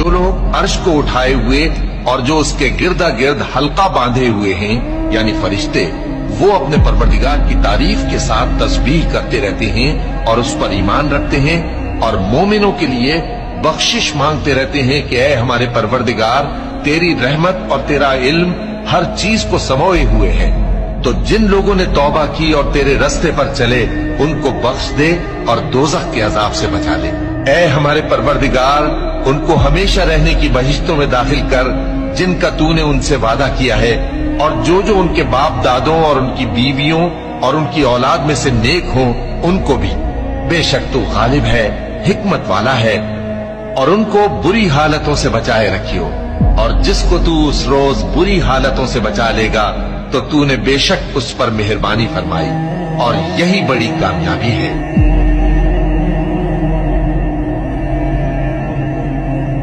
जो लोग अर्श को उठाए हुए और जो उसके गिरदा गिर्द हल्का बांधे हुए हैं यानी फरिश्ते, वो अपने परवरदिगार की तारीफ के साथ तस्बीह करते रहते हैं और उस पर ईमान रखते हैं और मोमिनों के लिए बख्शिश मांगते रहते हैं कि ऐ हमारे परवरदिगार, तेरी रहमत और तेरा इल्म हर चीज को समोए हुए है। तो जिन लोगों ने तौबा की और तेरे रस्ते पर चले, उनको बख्श दे और दोज़ख के अजाब से बचा ले। ऐ हमारे परवरदिगार, उनको हमेशा रहने की बहिश्तों में दाखिल कर जिनका तूने उनसे वादा किया है, और जो जो उनके बाप दादों और उनकी बीवियों और उनकी औलाद में से नेक हों उनको भी। बेशक तू गालिब है, हिकमत वाला है। और उनको बुरी हालतों से बचाए रखियो, और जिसको तू उस रोज बुरी हालतों से बचा लेगा तो तूने बेशक उस पर मेहरबानी फरमाई, और यही बड़ी कामयाबी है।